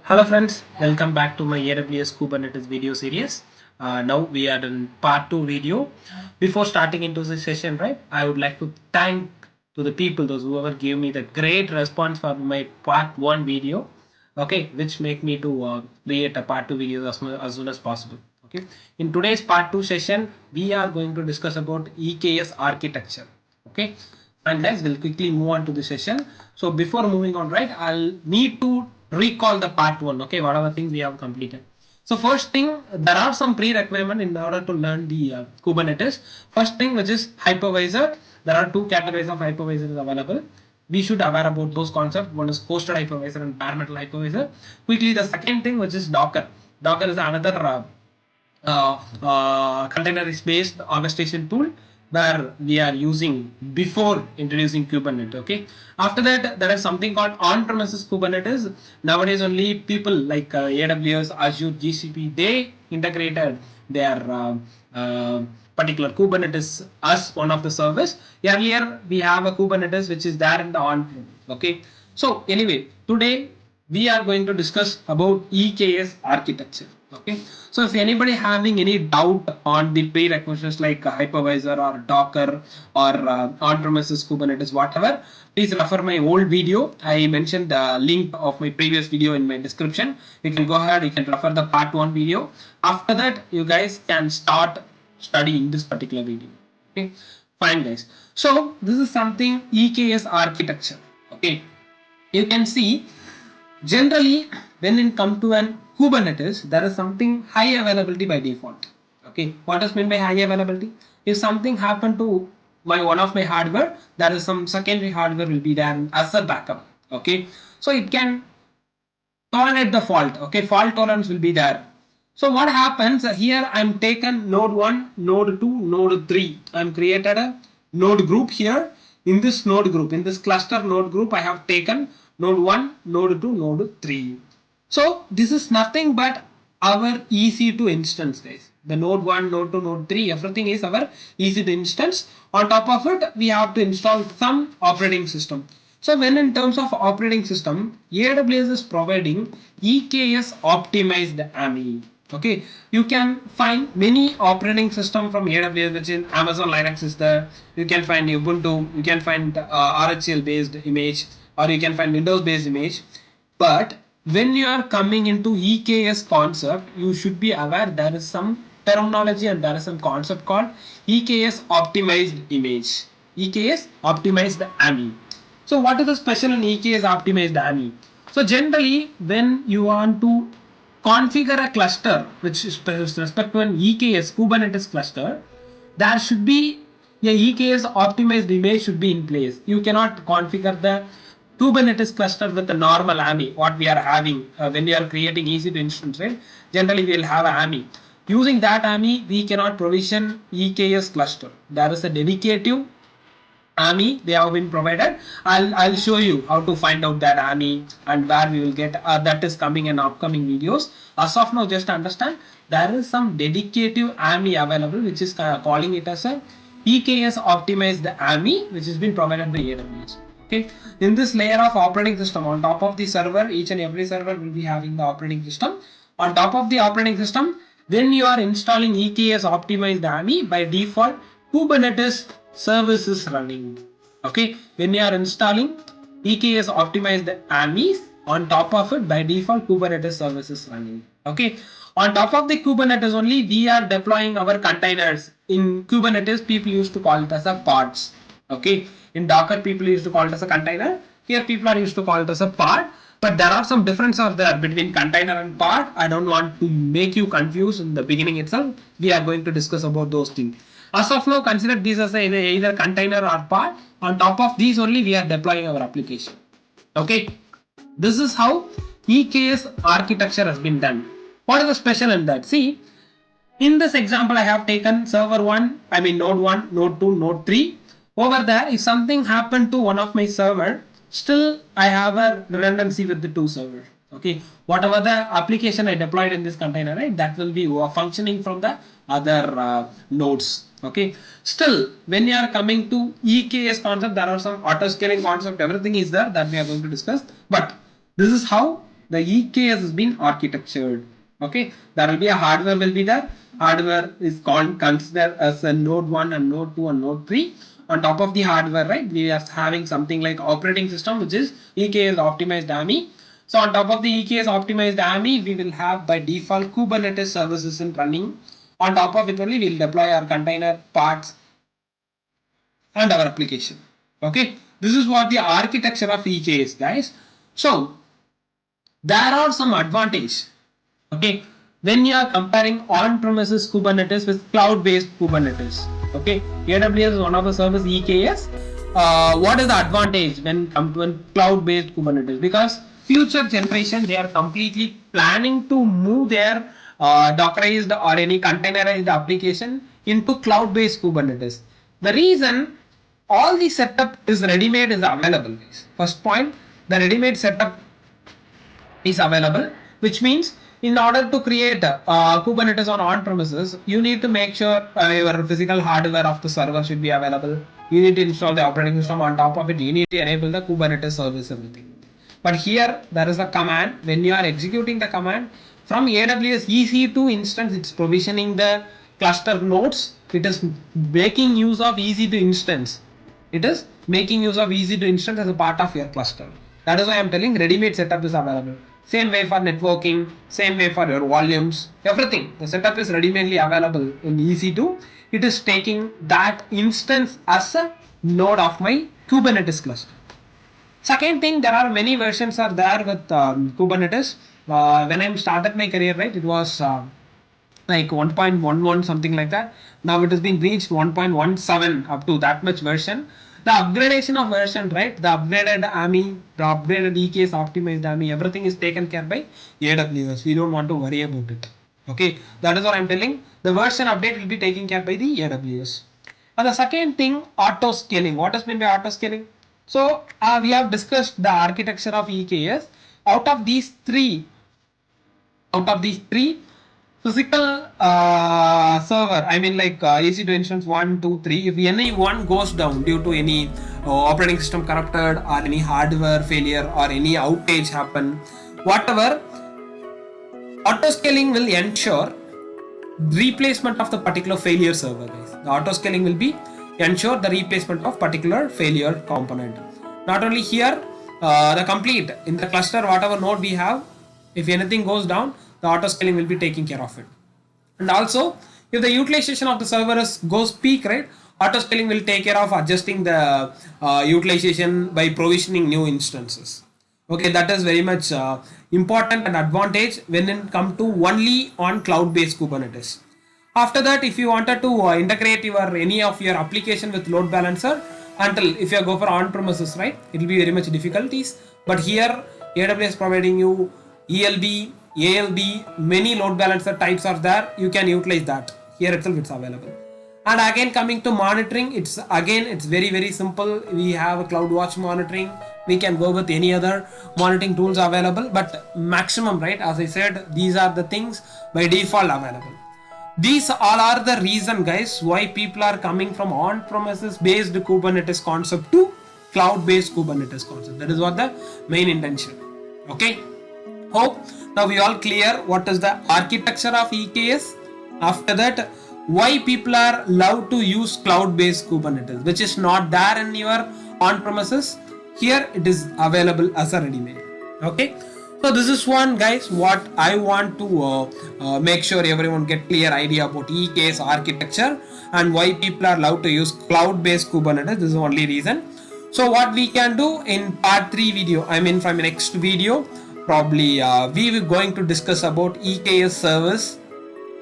Hello friends, welcome back to my AWS Kubernetes video series. Now we are in part 2 video. Before starting into the session, right, I would like to thank to the people, those whoever gave me the great response for my part 1 video, okay, which make me to create a part 2 video as soon as possible. Okay, in today's part 2 session, we are going to discuss about EKS architecture. Okay, and guys, we'll quickly move on to the session. So before moving on, right, I'll need to recall the part 1. Okay, whatever things we have completed. So first thing, there are some prerequisites in order to learn the Kubernetes. First thing, which is hypervisor. There are two categories of hypervisors available. We should aware about those concepts. One is hosted hypervisor and bare metal hypervisor. Quickly, the second thing, which is Docker. Docker is another container based orchestration tool where we are using before introducing Kubernetes. Okay. After that, there is something called on-premises Kubernetes. Nowadays, only people like AWS, Azure, GCP, they integrated their particular Kubernetes as one of the service. Earlier, we have a Kubernetes which is there in the on-prem. Okay. So anyway, today we are going to discuss about EKS architecture. Okay, so if anybody having any doubt on the prerequisites like hypervisor or Docker or on-premises Kubernetes, whatever, please refer my old video. I mentioned the link of my previous video in my description. You can go ahead, you can refer the part 1 video. After that, you guys can start studying this particular video. Okay, fine guys. So this is something EKS architecture. Okay, you can see generally when it comes to an Kubernetes, there is something high availability by default. Okay, what does mean by high availability? If something happened to one of my hardware, there is some secondary hardware will be there as a backup. Okay, so it can tolerate the fault. Okay, fault tolerance will be there. So what happens here? I'm taken node 1, node 2, node 3. I'm created a node group here. In this node group, in this cluster node group, I have taken node 1, node 2, node 3. So this is nothing but our EC2 instance, guys. The node 1, node 2, node 3, everything is our EC2 instance. On top of it, we have to install some operating system. So when in terms of operating system, AWS is providing EKS optimized AMI. Okay, you can find many operating system from AWS, which in Amazon Linux is there. You can find Ubuntu, you can find RHEL based image, or you can find Windows based image. But when you are coming into EKS concept, you should be aware there is some terminology and there is some concept called EKS optimized image. EKS optimized AMI. So what is the special in EKS optimized AMI? So generally when you want to configure a cluster which is with respect to an EKS Kubernetes cluster, there should be a EKS optimized image should be in place. You cannot configure the Kubernetes cluster with the normal AMI, what we are having when we are creating EC2 instance, right? Generally, we will have an AMI. Using that AMI, we cannot provision EKS cluster. There is a dedicated AMI they have been provided. I'll show you how to find out that AMI and where we will get that is coming in upcoming videos. As of now, just understand there is some dedicated AMI available, which is calling it as a EKS optimized AMI, which has been provided by AWS. Okay, in this layer of operating system, on top of the server, each and every server will be having the operating system. On top of the operating system, when you are installing EKS optimized AMI, by default, Kubernetes service is running. Okay, when you are installing EKS optimized AMIs, on top of it, by default, Kubernetes service is running. Okay, on top of the Kubernetes only, we are deploying our containers. In Kubernetes, people used to call it as a pods. Okay, in Docker, people used to call it as a container. Here, people are used to call it as a pod. But there are some differences there between container and pod. I don't want to make you confused in the beginning itself. We are going to discuss about those things. As of now, consider these as either container or pod. On top of these only, we are deploying our application. Okay, this is how EKS architecture has been done. What is the special in that? See, in this example, I have taken server 1, node 1, node 2, node 3. Over there, if something happened to one of my server, still I have a redundancy with the two servers. Okay, whatever the application I deployed in this container, right, that will be functioning from the other nodes. Okay, still when you are coming to EKS concept, there are some auto scaling concept, everything is there that we are going to discuss. But this is how the EKS has been architectured. Okay, there will be a hardware will be there. Hardware is called considered as a node 1 and node 2 and node 3. On top of the hardware, right, we are having something like operating system, which is EKS optimized AMI. So on top of the EKS optimized AMI, we will have by default Kubernetes services in running. On top of it only, we'll deploy our container parts and our application. Okay, this is what the architecture of EKS, guys. So there are some advantages. Okay, when you are comparing on-premises Kubernetes with cloud-based Kubernetes. Okay, AWS is one of the service EKS. What is the advantage when cloud-based Kubernetes? Because future generation they are completely planning to move their Dockerized or any containerized application into cloud-based Kubernetes. The reason all the setup is ready-made is available. First point, the ready-made setup is available, which means in order to create Kubernetes on-premises, you need to make sure your physical hardware of the server should be available. You need to install the operating system on top of it. You need to enable the Kubernetes service, everything. But here there is a command. When you are executing the command from AWS EC2 instance, it's provisioning the cluster nodes. It is making use of EC2 instance. It is making use of EC2 instance as a part of your cluster. That is why I am telling ready-made setup is available. Same way for networking, same way for your volumes, everything. The setup is ready-madely available in EC2. It is taking that instance as a node of my Kubernetes cluster. Second thing, there are many versions are there with Kubernetes. When I started my career, right, it was like 1.11 something like that. Now it has been reached 1.17 up to that much version. The upgradation of version, right, the upgraded AMI, the upgraded EKS optimized AMI, everything is taken care by AWS. We don't want to worry about it. Okay, that is what I'm telling. The version update will be taken care by the AWS. And the second thing, auto scaling. What does mean by auto scaling? So we have discussed the architecture of EKS. Out of these three, physical server, I mean like EC2 instance 1, 2, 3, if any one goes down due to any operating system corrupted or any hardware failure or any outage happen, whatever, auto scaling will ensure replacement of the particular failure server, guys. The auto scaling will be ensure the replacement of particular failure component. Not only here, the complete in the cluster, whatever node we have, if anything goes down, the auto scaling will be taking care of it. And also, if the utilization of the server goes peak, right, auto scaling will take care of adjusting the utilization by provisioning new instances. Okay, that is very much important and advantage when it comes to only on cloud-based Kubernetes. After that, if you wanted to integrate your any of your application with load balancer, until if you go for on-premises, right, it will be very much difficulties. But here, AWS providing you ELB, ALB, many load balancer types are there. You can utilize that. Here itself it's available. And again, coming to monitoring, it's very simple. We have a CloudWatch monitoring. We can go with any other monitoring tools available, but maximum, right, as I said, these are the things by default available. These all are the reason, guys, why people are coming from on-premises based Kubernetes concept to cloud-based Kubernetes concept. That is what the main intention. Okay. Hope now we all clear what is the architecture of EKS. After that, why people are allowed to use cloud-based Kubernetes, which is not there in your on-premises. Here it is available as a ready-made. Okay. So this is one, guys, what I want to make sure everyone get clear idea about EKS architecture and why people are allowed to use cloud-based Kubernetes. This is the only reason. So what we can do in part 3 video, I mean from the next video, probably we will going to discuss about EKS service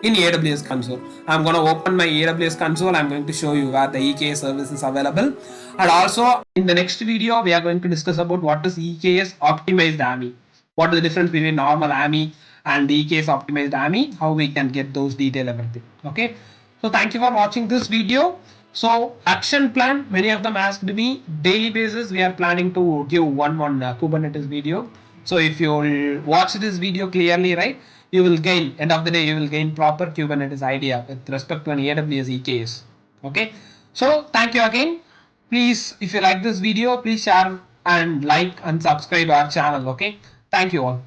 in AWS console. I'm going to open my AWS console. I'm going to show you where the EKS service is available. And also in the next video, we are going to discuss about what is EKS optimized AMI. What is the difference between normal AMI and the EKS optimized AMI? How we can get those detail everything. Okay. So thank you for watching this video. So action plan, many of them asked me daily basis. We are planning to give one Kubernetes video. So if you will watch this video clearly, right, you will gain, end of the day, you will gain proper Kubernetes idea with respect to an AWS EKS. Okay. So thank you again. Please, if you like this video, please share and like and subscribe our channel. Okay. Thank you all.